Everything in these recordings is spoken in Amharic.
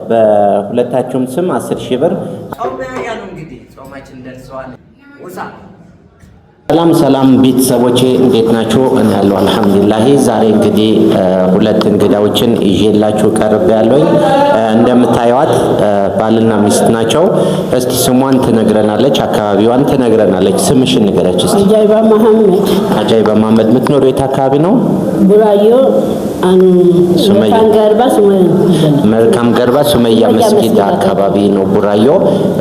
በሁለታችሁም ስም 10,000 ብር ሰላም ቤተሰቦቼ እንዴት ናችሁ? እኔ ያለው አልሐምዱሊላህ። ዛሬ እንግዲህ ሁለት እንግዳዎችን ይዤላችሁ ቀርቤያለሁ። እንደምታዩት ባልና ሚስት ናቸው። እስቲ ስሟን ትነግረናለች፣ አካባቢዋን ትነግረናለች። ስምሽን ንገረች እስቲ። አጃይባ መሐመድ። የምትኖረው የት አካባቢ ነው? ቡራዮ መልካም ገርባ ሱመያ መስጊድ አካባቢ ነው ቡራዮ።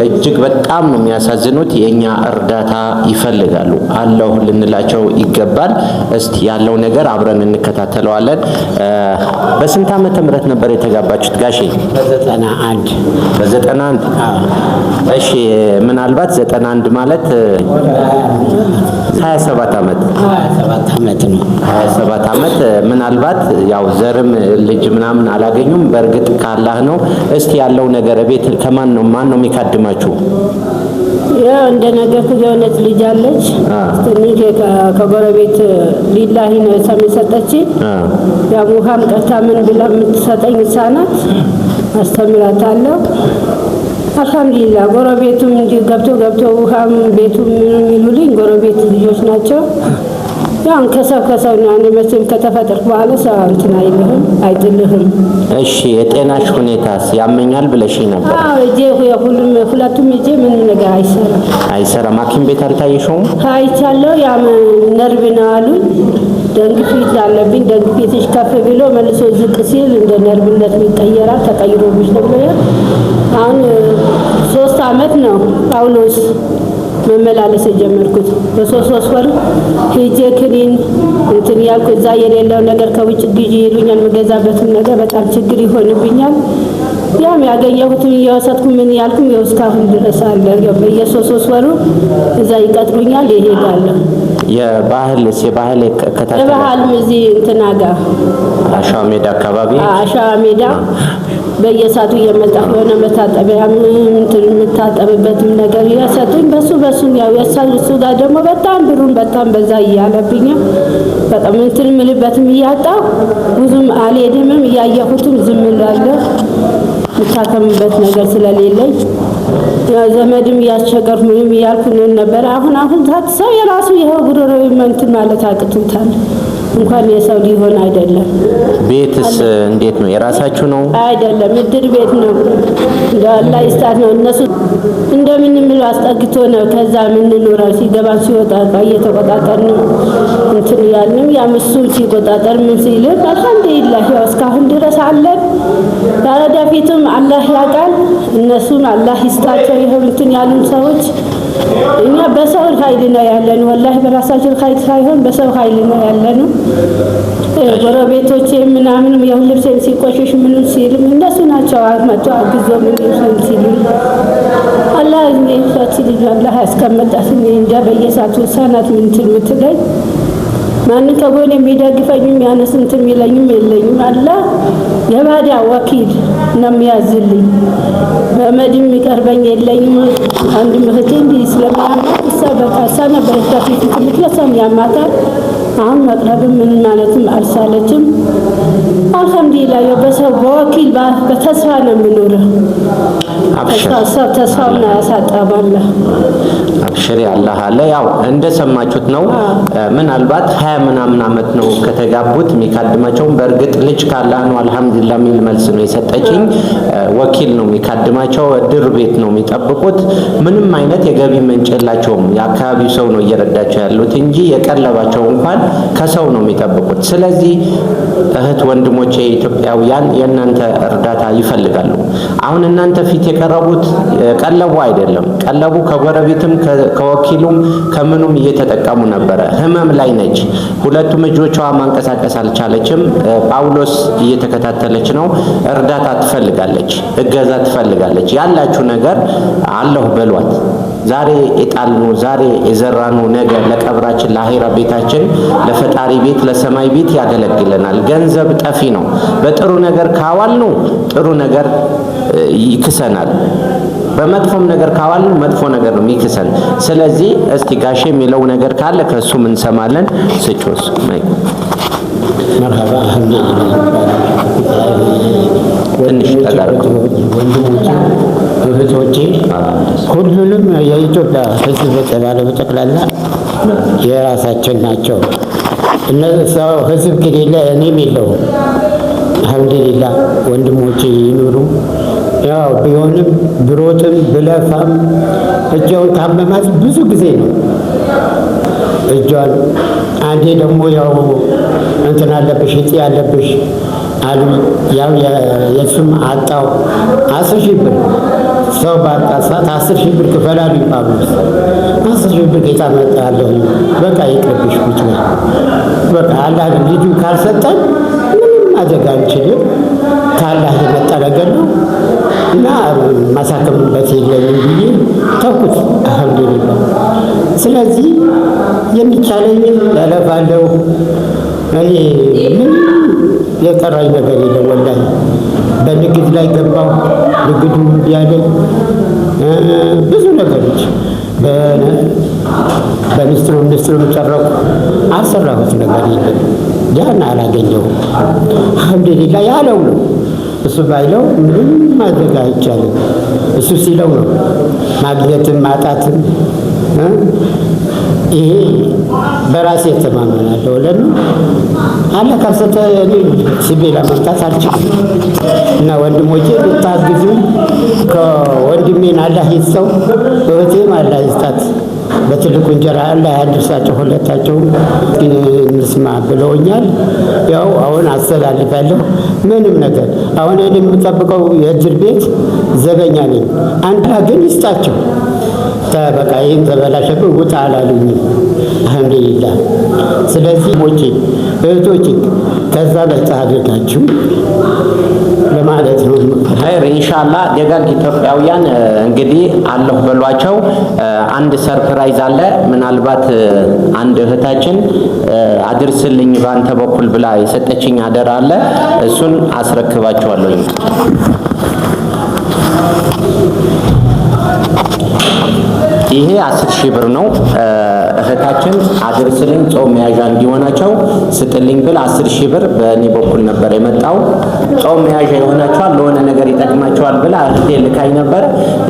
እጅግ በጣም ነው የሚያሳዝኑት። የኛ እርዳታ ይፈልጋሉ። አላህ ልንላቸው ይገባል። እስቲ ያለው ነገር አብረን እንከታተለዋለን። በስንት ዓመተ ምህረት ነበር የተጋባችሁት ጋሼ? በ91 እሺ። ምናልባት 91 ማለት 27 ዓመት ነው። 27 ዓመት ምናልባት ያው ዘርም ልጅ ምናምን አላገኙም። በእርግጥ ካላህ ነው። እስቲ ያለው ነገር ቤት ከማን ነው ማን ነው የሚካድማችሁ? ያው እንደነገርኩ የሆነች ልጅ አለች። ትንሽ ከጎረቤት ሊላሂ ነው ሰምሰጠች። ያው ውሃም ቀታ ምን ብላ የምትሰጠኝ ሳናት አስተምራታለሁ። አልሐምዱሊላህ ጎረቤቱም እንዲህ ገብቶ ውሃም ቤቱም ምን ይሉልኝ ጎረቤት ልጆች ናቸው። ያን ከሰው ነው አንድ መስም ከተፈጠርኩ በኋላ ሰው እንትን አይጥልህም። እሺ የጤናሽ ሁኔታስ ያመኛል ብለሽ ነበር? አዎ እጄ ሁለቱም እጄ ምን ነገር አይሰራም። ሐኪም ቤት አልታየሽውም? አይቻለሁ። ያም ነርቭ ነው አሉኝ። ደም ግፊት አለብኝ። ደም ግፊትሽ ከፍ ብሎ መልሶ ዝቅ ሲል እንደ ነርቭነት ይቀየራል። ተቀይሮብሽ ነው ብለውኛል። አሁን 3 ዓመት ነው ጳውሎስ መመላለስ የጀመርኩት። በ3 ወር ሄጄ ክኒን እንትን ያልኩ እዛ የሌለው ነገር ከውጭ ግዢ ይሉኛል። መገዛበትም ነገር በጣም ችግር ይሆንብኛል። ያም ያገኘሁትን እየወሰድኩ ምን ያልኩም እስካሁን ድረስ አለ። በየ3 ወሩ እዛ ይቀጥሩኛል፣ ይሄዳለሁ። የባህል እዚህ እንትና ጋር አሻዋ ሜዳ አካባቢ አሻዋ ሜዳ በየሳቱ የመጣሁ የሆነ መታጠቢያ እንትን የምታጠብበትም ነገር ያሰጡኝ በሱ ያው ያሳልሱ ጋር ደግሞ በጣም ብሩን በጣም በዛ እያለብኝ በጣም እንትን ምልበትም እያጣሁ ብዙም አልሄድምም። እያየሁትም ዝም እላለሁ የምታከምበት ነገር ስለሌለኝ ዘመድም እያስቸገርኩ ምንም እያልኩ ነበር። አሁን ሰው የራሱ ይኸው ጉሮሮ እንትን ማለት አቅቶታል። እንኳን የሰው ሊሆን አይደለም። ቤትስ እንዴት ነው? የራሳችሁ ነው? አይደለም እድር ቤት ነው። ለአላህ ይስጣት ነው። እነሱ እንደምንም አስጠግቶ ነው ከዛ ምን ኖራል። ሲገባ ሲወጣ እየተቆጣጠርን እንትን ያልንም ያምሱ ሲቆጣጠር ምን ሲል አልሐምዱሊላህ ያው እስካሁን ድረስ አለን። ወደፊትም አላህ ያውቃል። እነሱም አላህ ይስጣቸው። ይሄው እንትን ያሉን ሰዎች እኛ በሰው ኃይል ነው ያለን። ወላሂ በራሳችን ኃይል ሳይሆን በሰው ኃይል ነው ያለን። ጎረቤቶቼ ምናምንም ያው ልብሴን ሲቆሽሽ ምንም ሲልም እነሱ ናቸው አመጣው አግዞ ምን ሲሉ አላህ ልጅ አላህ ያስቀመጣት እንጃ በየሳቱ ሰናት ምን ትምትለኝ ማን ከጎኔ የሚደግፈኝም ያነስንትም ይለኝም የለኝም። አላህ የባዳ ወኪል ነው የሚያዝልኝ። በመድም የሚቀርበኝ የለኝም። አንድ እህቴ እንዲህ ስለሚያማት ሰበቃ ነበረች በፊት ትምትለሰም ያማታል። አሁን መቅረብም ምን ማለትም አልቻለችም። አልሐምዱሊላህ በሰው በወኪል በተስፋ ነው የምኖረው። ተስፋውን ያሳጣባለ አብሽሪ አላህ አለ። ያው እንደሰማችሁት ነው። ምናልባት 20 ምናምን ዓመት ነው ከተጋቡት የሚካድማቸው። በእርግጥ ልጅ ካላህ ነው አልሐምዱሊላህ የሚል መልስ ነው የሰጠችኝ። ወኪል ነው የሚካድማቸው። እድር ቤት ነው የሚጠብቁት። ምንም አይነት የገቢ ምንጭ የላቸውም። የአካባቢው ሰው ነው እየረዳቸው ያሉት እንጂ የቀለባቸው እንኳን ከሰው ነው የሚጠብቁት። ስለዚህ እህት ወንድሞቼ ኢትዮጵያውያን የእናንተ እርዳታ ይፈልጋሉ። አሁን እናንተ ፊት የቀረቡት ቀለቡ አይደለም። ቀለቡ ከጎረቤትም ከወኪሉም ከምኑም እየተጠቀሙ ነበረ። ህመም ላይ ነች። ሁለቱም እጆቿ ማንቀሳቀስ አልቻለችም። ጳውሎስ እየተከታተለች ነው። እርዳታ ትፈልጋለች፣ እገዛ ትፈልጋለች። ያላችሁ ነገር አለሁ በሏት። ዛሬ የጣልነው ዛሬ የዘራነው ነገር ለቀብራችን ለአኺራ ቤታችን ለፈጣሪ ቤት ለሰማይ ቤት ያገለግለናል። ገንዘብ ጠፊ ነው። በጥሩ ነገር ካዋልነው ጥሩ ነገር ይክሰናል። በመጥፎም ነገር ካዋልን መጥፎ ነገር ነው የሚክሰን። ስለዚህ እስቲ ጋሼ የሚለው ነገር ካለ ከሱ ምን ሰማለን? ስጮስ مرحبا الحمد لله ትንሽ ተጋርኩ ወንድሞቼ እህቶቼ ሁሉንም የኢትዮጵያ ሕዝብ በጠቅላላ የራሳችን ናቸው። እነዚያው ሕዝብ ከሌለ እኔም የለውም። አልሐምዱሊላህ ወንድሞቼ ይኑሩ። ያው ቢሆንም ብሮጥም ብለፋም እጇን ካመማት ብዙ ጊዜ ነው እጇን አንዴ ደግሞ ያው እንትን አለብሽ እጢ ያለብሽ አሉ። ያው የሱም አጣው 10,000 ብር ሰው ባጣ ሰዓት 10,000 ብር ክፈላሉ ጳውሎስ 10,000 ብር ጌታ መጣለሁ። በቃ ይቅርብሽ ቁጭ በቃ አላህ ልጁ ካልሰጠን ምንም ማድረግ አንችልም። ካላህ የመጣ ነገር ነው እና ማሳከምበት የለኝም ብዬ ተውኩት። አልሐምዱሊላህ። ስለዚህ የሚቻለኝን ያለፋለሁ። እኔ ምን የቀራኝ ነገር የለም ወላሂ። በንግድ ላይ ገባሁ፣ ንግዱ ያለኝ ብዙ ነገሮች በሚኒስትሩ ጨረቁ፣ አልሰራሁት ነገር የለም። ያን አላገኘሁም። አልሐምዱሊላህ ያለው ነው። እሱ ባይለው ምንም ማድረግ አይቻልም። እሱ ሲለው ነው ማግኘትም ማጣትም። ይሄ በራሴ ተማመናለሁ። ለምን አላህ ካልሰጠ እኔ ሲቤላ መምጣት አልችልም። እና ወንድሞቼ ብታግዙ፣ ከወንድሜን አላህ ይስጠው፣ እህቴም አላህ ይስጣት። በትልቁ እንጀራ አላህ ያድርሳቸው። ሁለታቸው እንስማ ብለውኛል። ያው አሁን አስተላልፋለሁ። ምንም ነገር አሁን እኔ የምጠብቀው የእድር ቤት ዘበኛ ነኝ። አንድ ግን ይስጣቸው። በቃ ይህን ተበላሸብን ውጣ አላሉኝም። አልሐምዱሊላህ። ስለዚህ ሞቼ እህቶቼ ከዛ ላይ ታድርጋችሁ ለማለት ነው። ኸይር ኢንሻአላህ። ደጋግ ኢትዮጵያውያን እንግዲህ አለሁ በሏቸው። አንድ ሰርፕራይዝ አለ። ምናልባት አንድ እህታችን አድርስልኝ ባንተ በኩል ብላ የሰጠችኝ አደራ አለ። እሱን አስረክባቸዋለሁ። ይሄ 10,000 ብር ነው። እህታችን አድርስልኝ ጾም መያዣ እንዲሆናቸው ስጥልኝ ብል 10,000 ብር በእኔ በኩል ነበር የመጣው። ጾም መያዣ ይሆናቸዋል፣ ለሆነ ነገር ይጠቅማቸዋል ብላ እህቴ ልካኝ ነበር።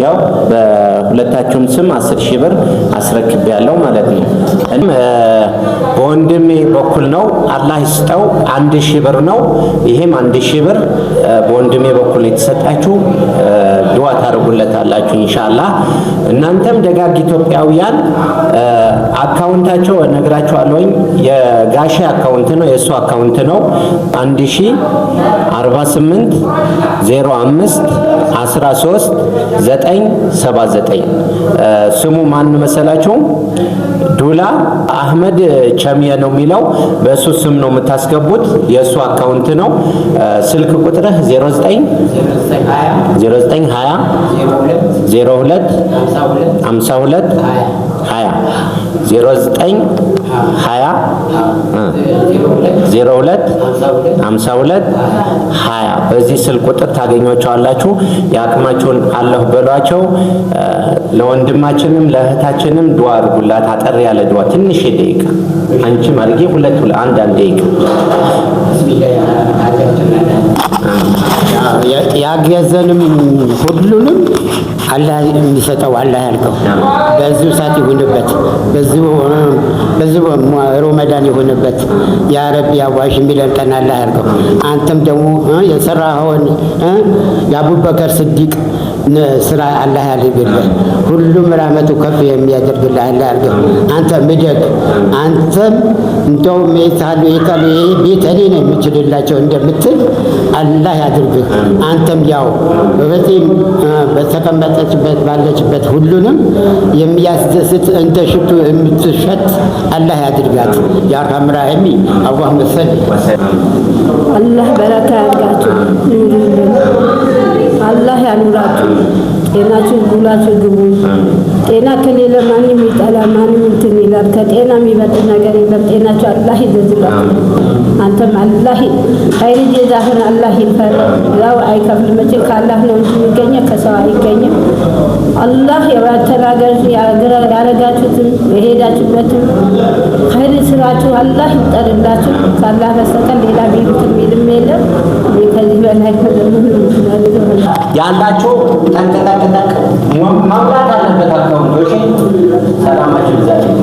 ያው በሁለታችሁም ስም 10,000 ብር አስረክቤያለሁ ማለት ነው። በወንድሜ በኩል ነው። አላህ ይስጠው 1,000 ብር ነው። ይሄም 1,000 ብር በወንድሜ በኩል የተሰጣችሁ ዱዓ ታደርጉለታላችሁ ኢንሻአላህ። እናንተም ደጋግ ኢትዮጵያውያን አካውንታቸው ነግራችኋለሁ። የጋሼ አካውንት ነው፣ የእሱ አካውንት ነው። 1048 05 13 979 ስሙ ማን መሰላችሁ? ዱላ አህመድ ቸሚያ ነው የሚለው። በእሱ ስም ነው የምታስገቡት። የእሱ አካውንት ነው። ስልክ ቁጥርህ 09 20 02 52 20 09 20 02 52 20 በዚህ ስልክ ቁጥር ታገኟቸዋላችሁ። የአቅማችሁን አለሁ በሏቸው። ለወንድማችንም ለእህታችንም ዱዓ አድርጉላት። አጠር ያለ ዱዓ ትንሽ ደቂቃ አንቺ ማርጌ ሁለት አንድ ደቂቃ ያገዘንም ሁሉንም አላህ እንዲሰጠው አላህ ያልከው በዚሁ ሰዓት ይሁንበት፣ በዚሁ ረመዳን ይሁንበት። ያ ረቢ አዋሽ የሚለን ቀን አላህ ያልከው። አንተም ደግሞ የሰራኸውን የአቡበከር ስዲቅ ስራ አላህ ያድርግልህ። ሁሉም ራመቱ ከፍ የሚያደርግልህ አላህ ያድርግህ። አንተ ምደግ። አንተም እንደውም የታሉ ቤት እኔ ነው የምችልላቸው እንደምትል አላህ ያድርግህ። አንተም ያው እህቴም በተቀመጠችበት ባለችበት ሁሉንም የሚያስደስት እንደ ሽቱ የምትሸት አላህ ያድርጋት። ያ አርሐም ራሒም አላህ መሰል አላህ በረካ ያድርጋችሁ። አላህ ያኑራችሁ። ጤናችሁ ጉላችሁ ግቡ። ጤና ከሌለ ማንም ይጠላ ማንም እንትን ይላል። ከጤና የሚበልጥ ነገር የለም። ጤናችሁ አላህ ይዘዝላችሁ። አንተም አላህ ኸይር ጀዛህን አላህ ይክፈል። ያው አይከፍል መቼ ከአላህ ነው እንጂ የሚገኘው ከሰው አይገኝም። አላህ ያተናገር ያረጋችሁትን የሄዳችሁበትም ኸይር ስራችሁ አላህ ይጠርላችሁ። ከአላህ በስተቀር ሌላ ቢሉት የሚልም የለም። ከዚህ በላይ ያላችሁ ጠንቀጠቅጠቅ ማብላት አለበት። አካውንቶች ሰላማችሁ ይዛችሁ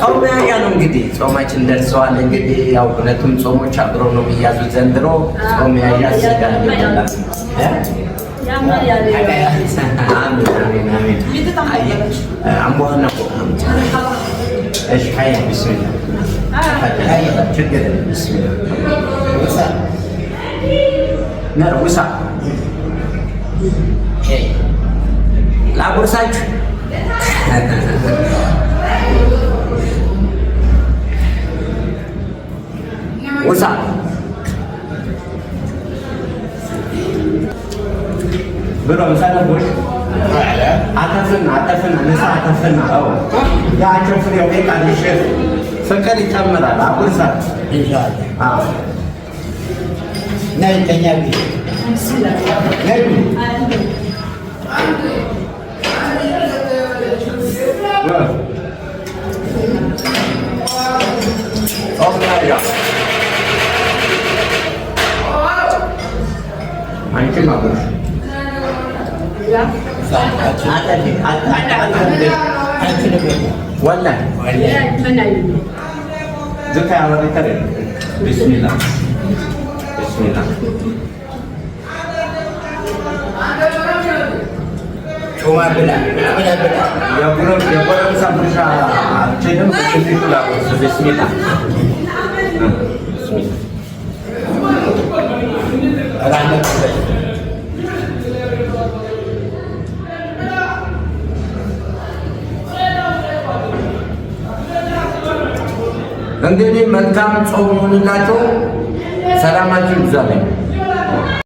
ጾም መያዣ ነው እንግዲህ ጾማችን ደርሰዋል። እንግዲህ ያው ሁለቱም ጾሞች አብረው ነው የሚያዙት ዘንድሮ። ጾም መያዣ ስጋ ይበላል። ላጉርሳችሁ ውሳ ብሎ ሰለቦች አተፍና ንሳ አተፍና ያቸው ፍሬው ቃልሽ ፍቅር ይጨምራል። አጉርሳት ኢንሻአላህ ነይ ተኛ ቢ ነይ አንቺ ማጉርሽ والله ذكى على ذكر بسم الله بسم الله شوما بلا يا برو سامبرشا عجلم بسم الله بسم الله እንግዲህ መልካም ጾም ይሁንላችሁ። ሰላማችሁ ይብዛልኝ።